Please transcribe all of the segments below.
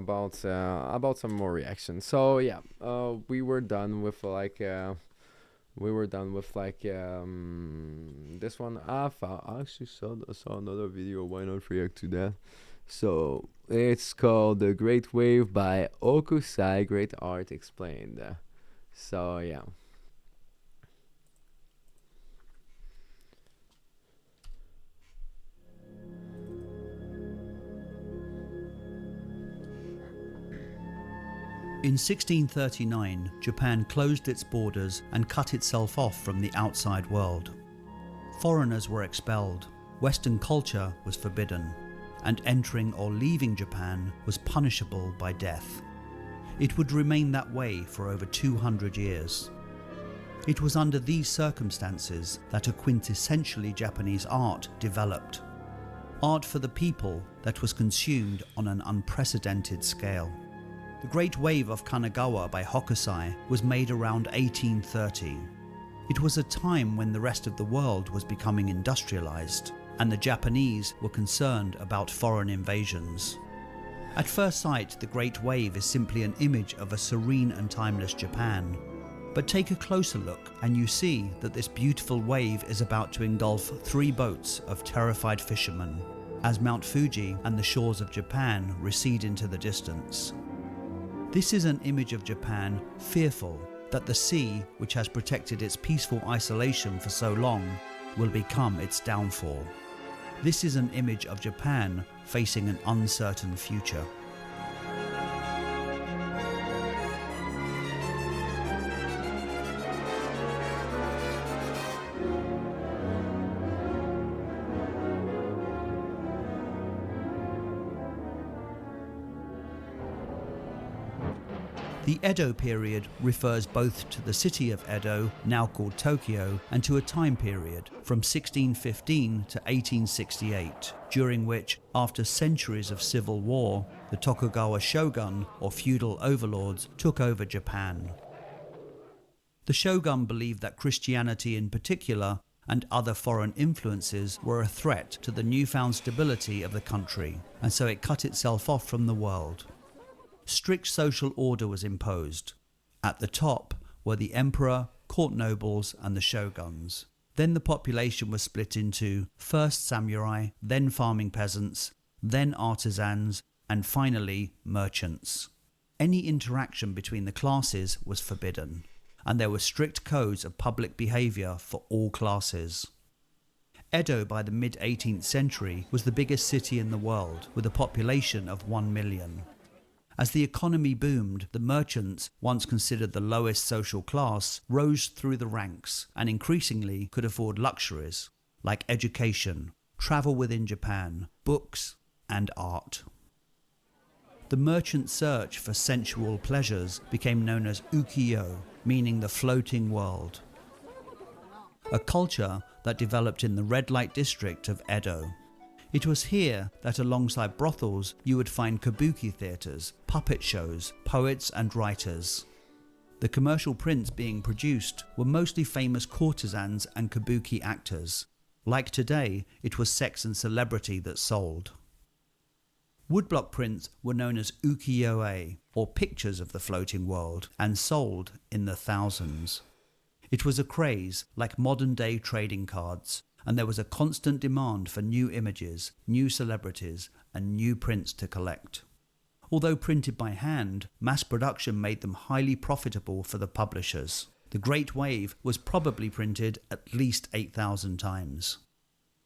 about some more reactions. So yeah, we were done with this one. I actually saw another video. Why not react to that? So it's called "The Great Wave" by Hokusai. Great art explained. So yeah. In 1639, Japan closed its borders and cut itself off from the outside world. Foreigners were expelled, Western culture was forbidden, and entering or leaving Japan was punishable by death. It would remain that way for over 200 years. It was under these circumstances that a quintessentially Japanese art developed. Art for the people that was consumed on an unprecedented scale. The Great Wave of Kanagawa by Hokusai was made around 1830. It was a time when the rest of the world was becoming industrialized, and the Japanese were concerned about foreign invasions. At first sight, the Great Wave is simply an image of a serene and timeless Japan. But take a closer look and you see that this beautiful wave is about to engulf 3 boats of terrified fishermen, as Mount Fuji and the shores of Japan recede into the distance. This is an image of Japan fearful that the sea, which has protected its peaceful isolation for so long, will become its downfall. This is an image of Japan facing an uncertain future. The Edo period refers both to the city of Edo, now called Tokyo, and to a time period from 1615 to 1868, during which, after centuries of civil war, the Tokugawa shogun, or feudal overlords, took over Japan. The shogun believed that Christianity in particular and other foreign influences were a threat to the newfound stability of the country, and so it cut itself off from the world. Strict social order was imposed. At the top were the emperor, court nobles and the shoguns. Then the population was split into first samurai, then farming peasants, then artisans, and finally merchants. Any interaction between the classes was forbidden, and there were strict codes of public behaviour for all classes. Edo by the mid-18th century was the biggest city in the world, with a population of 1 million. As the economy boomed, the merchants, once considered the lowest social class, rose through the ranks and increasingly could afford luxuries like education, travel within Japan, books, and art. The merchant search for sensual pleasures became known as ukiyo, meaning the floating world. A culture that developed in the red light district of Edo. It was here that alongside brothels you would find kabuki theatres, puppet shows, poets and writers. The commercial prints being produced were mostly famous courtesans and kabuki actors. Like today, it was sex and celebrity that sold. Woodblock prints were known as ukiyo-e, or pictures of the floating world, and sold in the thousands. It was a craze like modern-day trading cards, and there was a constant demand for new images, new celebrities, and new prints to collect. Although printed by hand, mass production made them highly profitable for the publishers. The Great Wave was probably printed at least 8,000 times.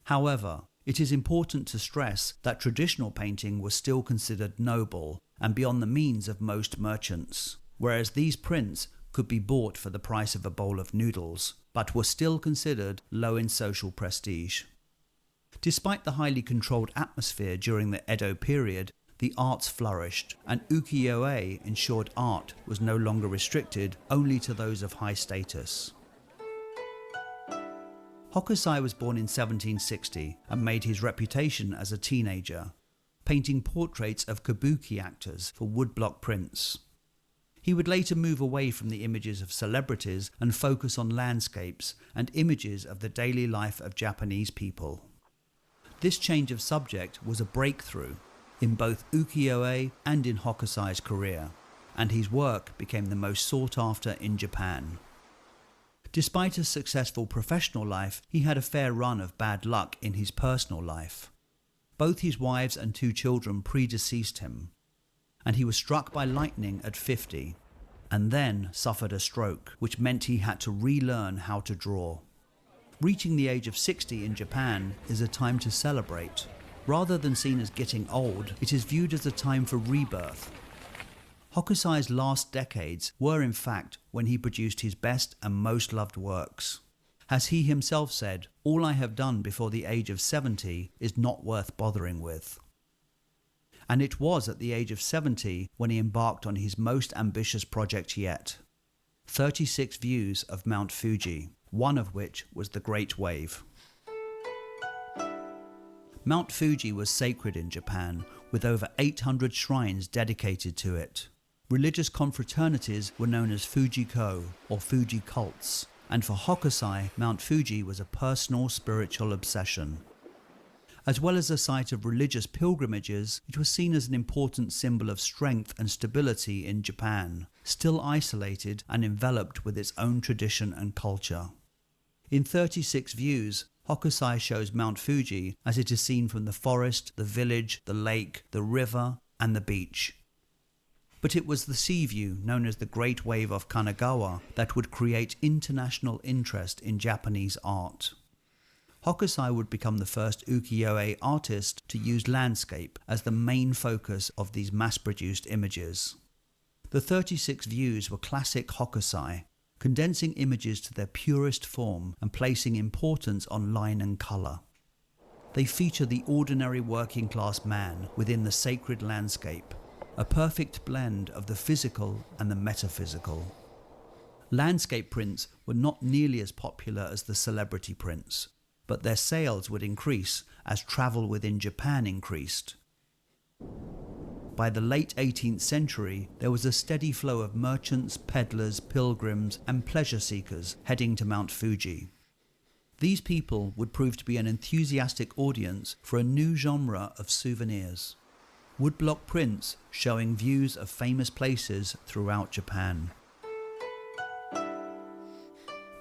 However, it is important to stress that traditional painting was still considered noble and beyond the means of most merchants, whereas these prints could be bought for the price of a bowl of noodles, but were still considered low in social prestige. Despite the highly controlled atmosphere during the Edo period, the arts flourished, and ukiyo-e ensured art was no longer restricted only to those of high status. Hokusai was born in 1760 and made his reputation as a teenager, painting portraits of kabuki actors for woodblock prints. He would later move away from the images of celebrities and focus on landscapes and images of the daily life of Japanese people. This change of subject was a breakthrough, in both ukiyo-e and in Hokusai's career, and his work became the most sought after in Japan. Despite a successful professional life, he had a fair run of bad luck in his personal life. Both his wives and 2 children predeceased him, and he was struck by lightning at 50, and then suffered a stroke, which meant he had to relearn how to draw. Reaching the age of 60 in Japan is a time to celebrate. Rather than seen as getting old, it is viewed as a time for rebirth. Hokusai's last decades were in fact when he produced his best and most loved works. As he himself said, "All I have done before the age of 70 is not worth bothering with." And it was at the age of 70 when he embarked on his most ambitious project yet, 36 views of Mount Fuji, one of which was the Great Wave. Mount Fuji was sacred in Japan, with over 800 shrines dedicated to it. Religious confraternities were known as Fuji-ko, or Fuji cults, and for Hokusai, Mount Fuji was a personal spiritual obsession. As well as a site of religious pilgrimages, it was seen as an important symbol of strength and stability in Japan, still isolated and enveloped with its own tradition and culture. In 36 views, Hokusai shows Mount Fuji as it is seen from the forest, the village, the lake, the river, and the beach. But it was the sea view, known as the Great Wave of Kanagawa, that would create international interest in Japanese art. Hokusai would become the first ukiyo-e artist to use landscape as the main focus of these mass-produced images. The 36 views were classic Hokusai, condensing images to their purest form and placing importance on line and colour. They feature the ordinary working-class man within the sacred landscape, a perfect blend of the physical and the metaphysical. Landscape prints were not nearly as popular as the celebrity prints, but their sales would increase as travel within Japan increased. By the late 18th century, there was a steady flow of merchants, peddlers, pilgrims, and pleasure seekers heading to Mount Fuji. These people would prove to be an enthusiastic audience for a new genre of souvenirs: woodblock prints showing views of famous places throughout Japan.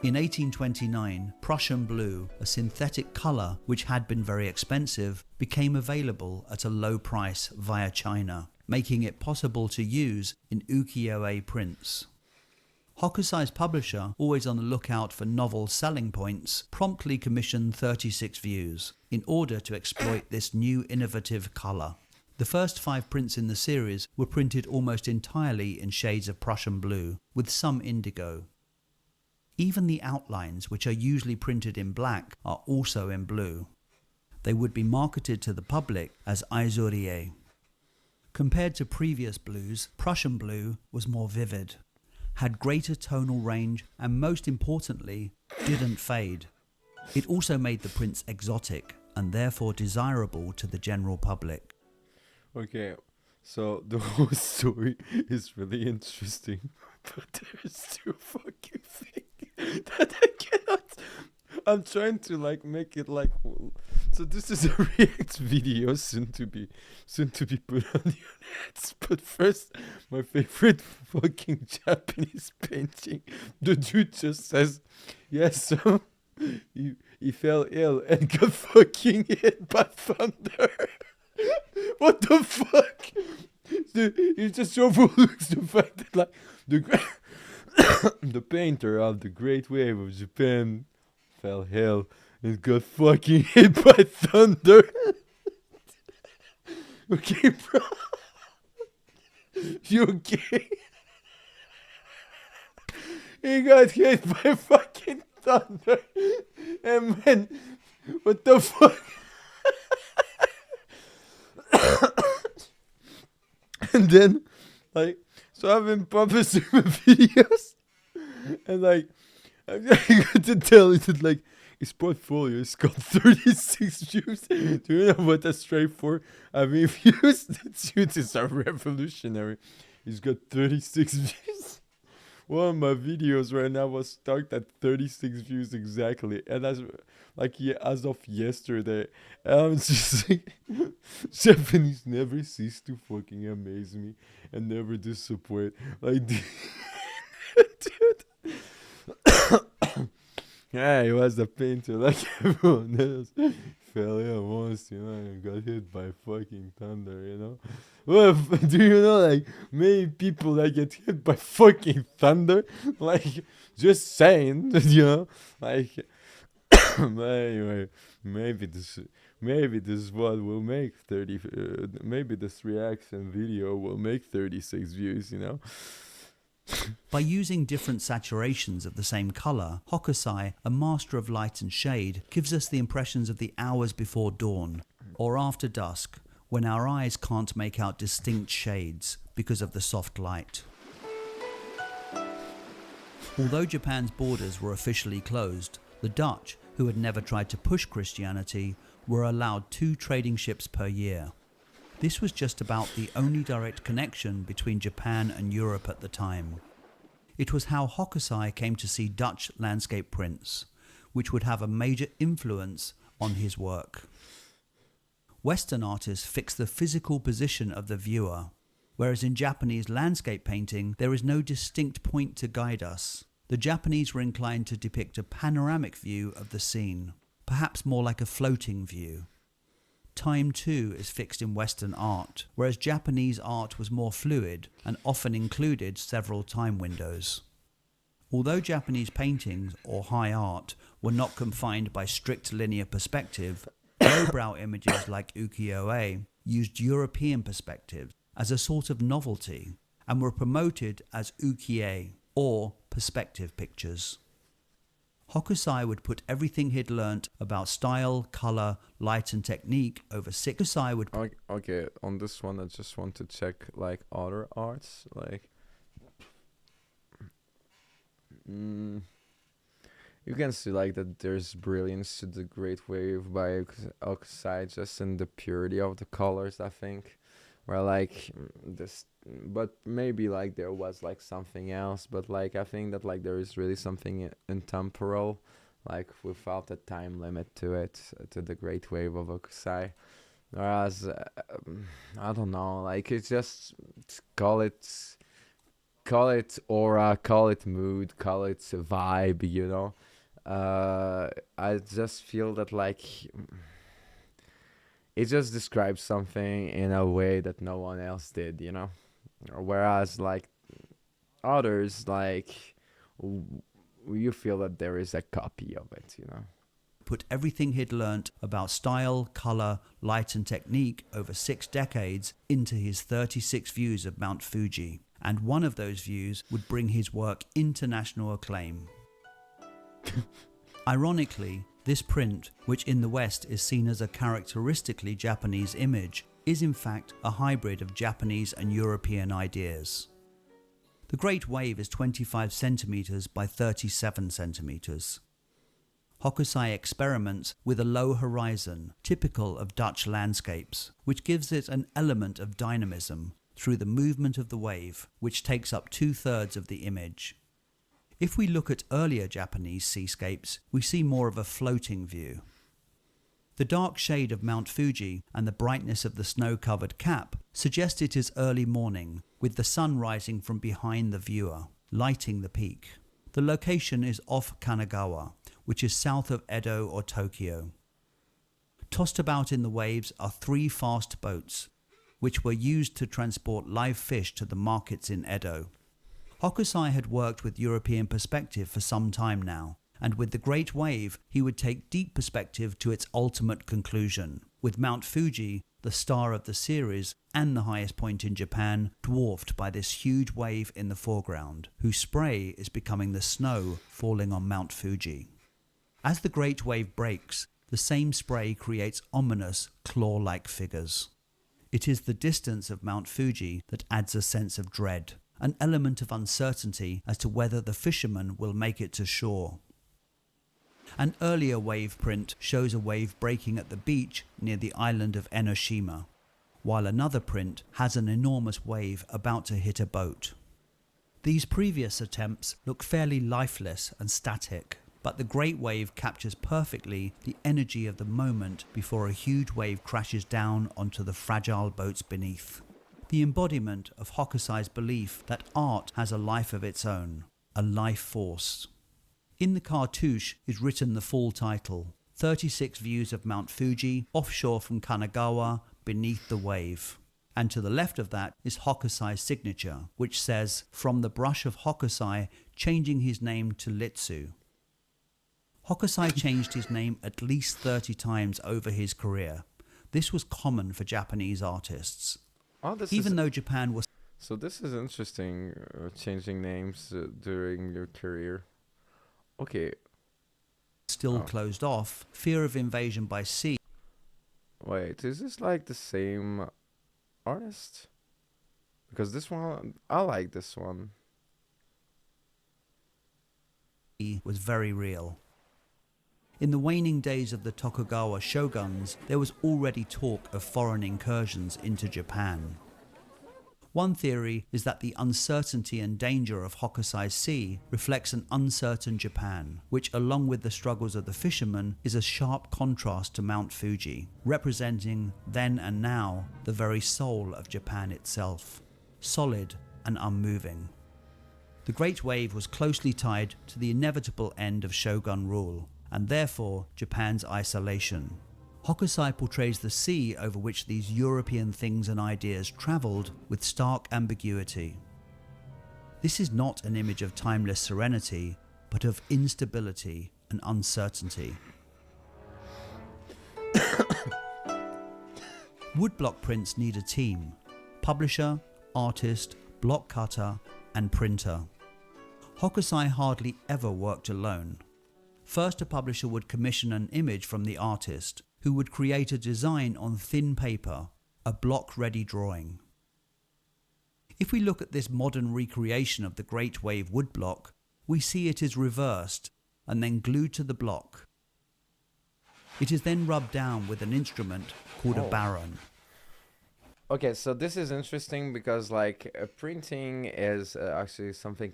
In 1829, Prussian blue, a synthetic colour which had been very expensive, became available at a low price via China, making it possible to use in ukiyo-e prints. Hokusai's publisher, always on the lookout for novel selling points, promptly commissioned 36 views in order to exploit this new innovative colour. The first 5 prints in the series were printed almost entirely in shades of Prussian blue, with some indigo. Even the outlines, which are usually printed in black, are also in blue. They would be marketed to the public as aizurie. Compared to previous blues, Prussian blue was more vivid, had greater tonal range, and most importantly, didn't fade. It also made the prints exotic and therefore desirable to the general public. Okay, so the whole story is really interesting, but there's too fucking thick that I cannot. I'm trying to make it so this is a react video soon to be put on the internet. But first, my favorite fucking Japanese painting. The dude just says, "Yes, so he fell ill and got fucking hit by thunder." What the fuck? He just overlooks the fact that the painter of the Great Wave of Japan fell ill and got fucking hit by thunder. Okay, bro. You okay? He got hit by fucking thunder. And man, what the fuck? And then, so I've been publishing my videos, and I got to tell you that his portfolio is got 36 views. Do you know what that's straight for? I mean, views. That dude is a revolutionary. He's got 36 views. one of my videos right now was stuck at 36 views exactly, and as like yeah, as of yesterday, and I'm just like, Japanese never cease to fucking amaze me and never disappoint. Like, dude, yeah, he was a painter like everyone else. Fell in once, and got hit by fucking thunder, Well, do you know, like, many people that get hit by fucking thunder? Like, just saying, Like, anyway, maybe this, maybe this is what will make 30, maybe this reaction video will make 36 views. By using different saturations of the same colour, Hokusai, a master of light and shade, gives us the impressions of the hours before dawn, or after dusk, when our eyes can't make out distinct shades because of the soft light. Although Japan's borders were officially closed, the Dutch, who had never tried to push Christianity, were allowed 2 trading ships per year. This was just about the only direct connection between Japan and Europe at the time. It was how Hokusai came to see Dutch landscape prints, which would have a major influence on his work. Western artists fix the physical position of the viewer, whereas in Japanese landscape painting there is no distinct point to guide us. The Japanese were inclined to depict a panoramic view of the scene, perhaps more like a floating view. Time too is fixed in Western art, whereas Japanese art was more fluid and often included several time windows. Although Japanese paintings, or high art, were not confined by strict linear perspective, lowbrow images like ukiyo-e used European perspectives as a sort of novelty and were promoted as ukie, or perspective pictures. Hokusai would put everything he'd learnt about style, colour, light and technique over 6. Hokusai would Okay, on this one I just want to check like other arts, like you can see like that there's brilliance to the Great Wave by Hokusai just in the purity of the colors, I think. Where like this, but maybe like there was like something else, but like I think that like there is really something intemporal, like without a time limit to it, to the Great Wave of Hokusai. Whereas I don't know, like it's just call it aura, call it mood, call it vibe. I just feel that like it just describes something in a way that no one else did. Whereas like others, like you feel that there is a copy of it. Put everything he'd learnt about style, colour, light and technique over 6 decades into his 36 views of Mount Fuji, and one of those views would bring his work international acclaim. Ironically, this print, which in the West is seen as a characteristically Japanese image, is in fact a hybrid of Japanese and European ideas. The Great Wave is 25 centimeters by 37 centimeters. Hokusai experiments with a low horizon, typical of Dutch landscapes, which gives it an element of dynamism through the movement of the wave, which takes up 2/3 of the image. If we look at earlier Japanese seascapes, we see more of a floating view. The dark shade of Mount Fuji and the brightness of the snow-covered cap suggest it is early morning, with the sun rising from behind the viewer, lighting the peak. The location is off Kanagawa, which is south of Edo or Tokyo. Tossed about in the waves are 3 fast boats, which were used to transport live fish to the markets in Edo. Hokusai had worked with European perspective for some time now, and with the Great Wave he would take deep perspective to its ultimate conclusion, with Mount Fuji, the star of the series and the highest point in Japan, dwarfed by this huge wave in the foreground, whose spray is becoming the snow falling on Mount Fuji. As the Great Wave breaks, the same spray creates ominous, claw-like figures. It is the distance of Mount Fuji that adds a sense of dread, an element of uncertainty as to whether the fisherman will make it to shore. An earlier wave print shows a wave breaking at the beach near the island of Enoshima, while another print has an enormous wave about to hit a boat. These previous attempts look fairly lifeless and static, but the Great Wave captures perfectly the energy of the moment before a huge wave crashes down onto the fragile boats beneath. The embodiment of Hokusai's belief that art has a life of its own, a life force. In the cartouche is written the full title, 36 Views of Mount Fuji, offshore from Kanagawa, beneath the wave. And to the left of that is Hokusai's signature, which says, "From the brush of Hokusai, changing his name to Litsu." Hokusai changed his name at least 30 times over his career. This was common for Japanese artists. Oh, this Even is though Japan was so. This is interesting. Changing names during your career. Okay. still closed off, fear of invasion by sea Wait, is this like the same artist? Because this one, I like this one. was very real. In the waning days of the Tokugawa shoguns, there was already talk of foreign incursions into Japan. One theory is that the uncertainty and danger of Hokusai Sea reflects an uncertain Japan, which along with the struggles of the fishermen is a sharp contrast to Mount Fuji, representing then and now the very soul of Japan itself, solid and unmoving. The Great Wave was closely tied to the inevitable end of shogun rule, and therefore Japan's isolation. Hokusai portrays the sea over which these European things and ideas travelled with stark ambiguity. This is not an image of timeless serenity, but of instability and uncertainty. Woodblock prints need a team: publisher, artist, block cutter, and printer. Hokusai hardly ever worked alone. First, a publisher would commission an image from the artist, who would create a design on thin paper, a block-ready drawing. If we look at this modern recreation of the Great Wave woodblock, we see it is reversed and then glued to the block. It is then rubbed down with an instrument called a baron. Okay, so this is interesting because like printing is actually something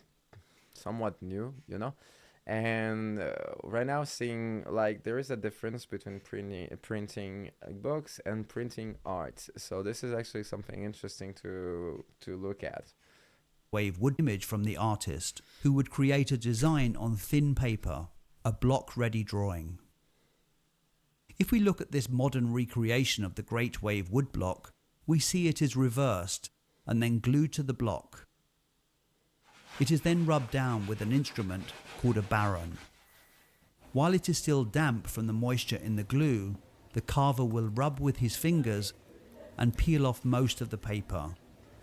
somewhat new, you know? And right now seeing like there is a difference between printing books and printing art. So this is actually something interesting to look at. Wave wood image from the artist, who would create a design on thin paper, a block-ready drawing. If we look at this modern recreation of the Great Wave woodblock, we see it is reversed and then glued to the block. It is then rubbed down with an instrument called a baron. While it is still damp from the moisture in the glue, the carver will rub with his fingers and peel off most of the paper,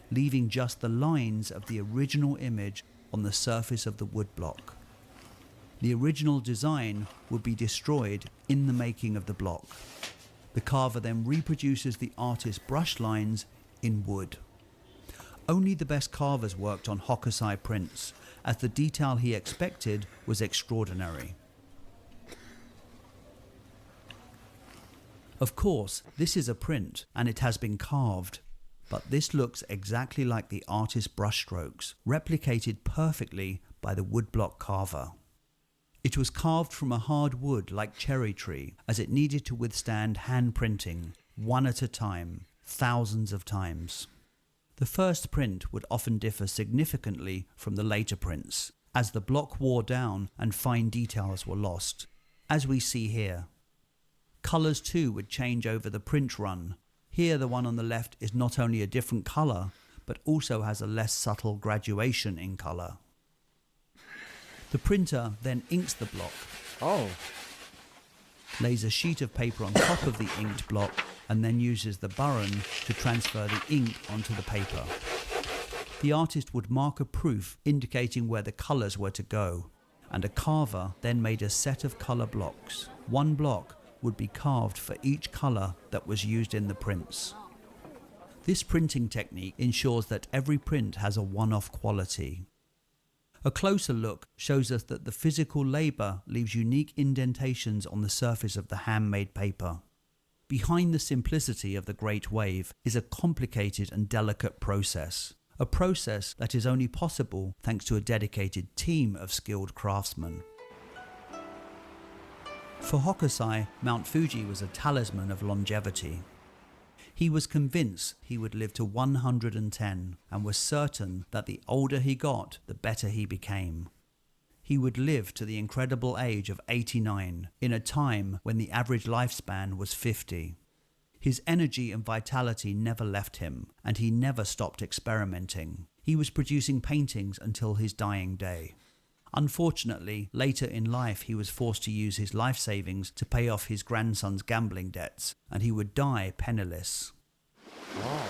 leaving just the lines of the original image on the surface of the woodblock. The original design would be destroyed in the making of the block. The carver then reproduces the artist's brush lines in wood. Only the best carvers worked on Hokusai prints, as the detail he expected was extraordinary. Of course, this is a print and it has been carved, but this looks exactly like the artist's brushstrokes, replicated perfectly by the woodblock carver. It was carved from a hard wood like cherry tree, as it needed to withstand hand printing, one at a time, thousands of times. The first print would often differ significantly from the later prints, as the block wore down and fine details were lost, as we see here. Colours too would change over the print run. Here the one on the left is not only a different colour, but also has a less subtle graduation in colour. The printer then inks the block, lays a sheet of paper on top of the inked block, and then uses the baron to transfer the ink onto the paper. The artist would mark a proof indicating where the colours were to go, and a carver then made a set of colour blocks. One block would be carved for each colour that was used in the prints. This printing technique ensures that every print has a one-off quality. A closer look shows us that the physical labour leaves unique indentations on the surface of the handmade paper. Behind the simplicity of the Great Wave is a complicated and delicate process, a process that is only possible thanks to a dedicated team of skilled craftsmen. For Hokusai, Mount Fuji was a talisman of longevity. He was convinced he would live to 110 and was certain that the older he got, the better he became. He would live to the incredible age of 89 in a time when the average lifespan was 50. His energy and vitality never left him, and he never stopped experimenting. He was producing paintings until his dying day. Unfortunately, later in life he was forced to use his life savings to pay off his grandson's gambling debts, and he would die penniless. Oh.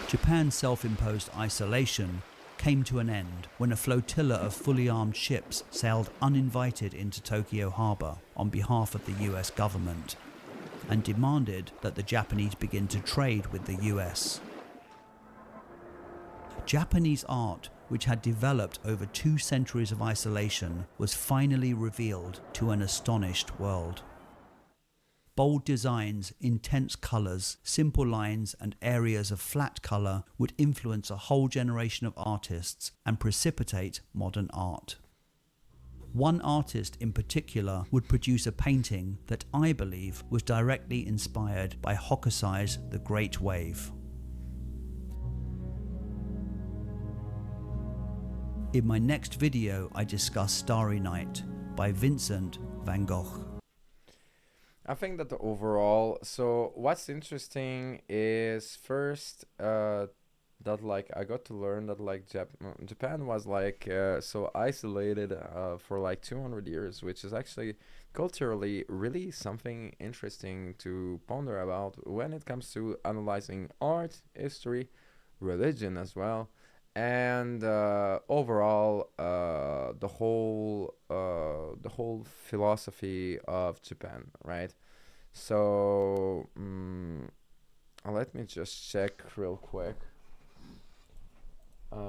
Japan's self-imposed isolation came to an end when a flotilla of fully armed ships sailed uninvited into Tokyo Harbor on behalf of the US government and demanded that the Japanese begin to trade with the US. Japanese art, which had developed over 2 centuries of isolation, was finally revealed to an astonished world. Bold designs, intense colours, simple lines and areas of flat colour would influence a whole generation of artists and precipitate modern art. One artist in particular would produce a painting that I believe was directly inspired by Hokusai's The Great Wave. In my next video, I discuss Starry Night by Vincent van Gogh. I think that overall, so what's interesting is first that like I got to learn that like Japan was like so isolated for like 200 years, which is actually culturally really something interesting to ponder about when it comes to analyzing art, history, religion as well, and overall the whole philosophy of Japan, right? So let me just check real quick. Wait,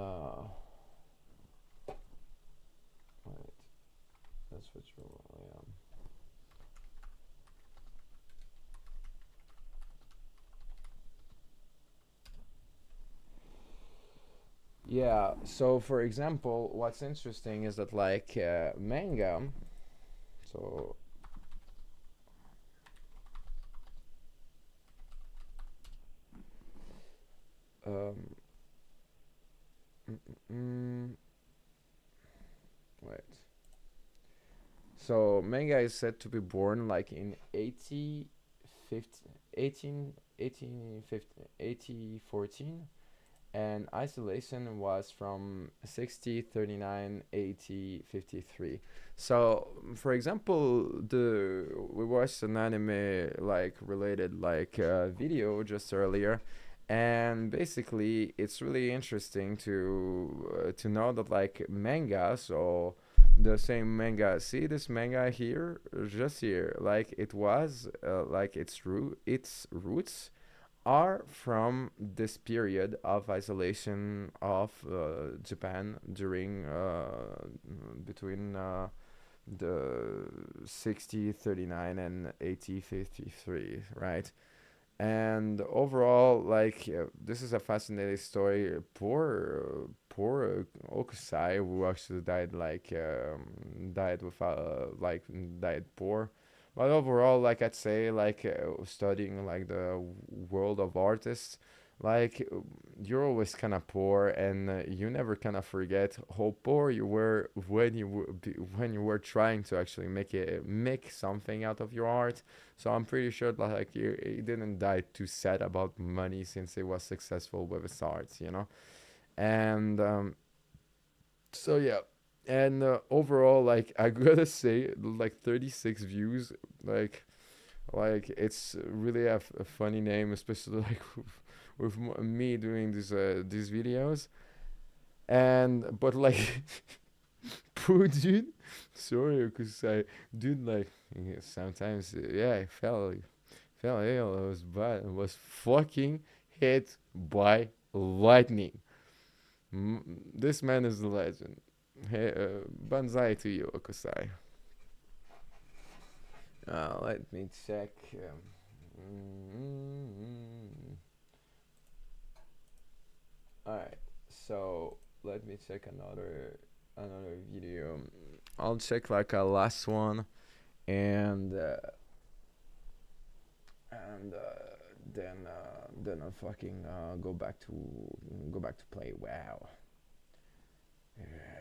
that's what you Yeah, so for example, what's interesting is that like manga, so um, wait. So manga is said to be born like in 80, 50, 18, 18, 50, 80, 14, and isolation was from 60, 39, 80, 53. So for example, the we watched an anime like related like video just earlier, and basically it's really interesting to know that like manga, so the same manga, see this manga here, just here, like it was like its roots are from this period of isolation of Japan during between the 60 39 and 80 53, right? And overall, like this is a fascinating story. Poor Okusai, who actually died like died with like died poor. But overall, like I'd say, like studying like the world of artists, like you're always kind of poor, and you never kind of forget how poor you were when when you were trying to actually make something out of your art. So I'm pretty sure that like he didn't die too sad about money since he was successful with his art, you know. And so yeah, and overall, like I gotta say, like 36 views, like it's really a funny name, especially like with me doing these videos, and but like poor dude, sorry, because I dude like yeah, sometimes yeah I fell ill. It was bad. It was fucking hit by lightning. This man is a legend. Hey, banzai to you, Hokusai. Let me check. Mm, Alright, so let me check another video. I'll check like a last one, and then I'll fucking go back to play. Wow. Yeah.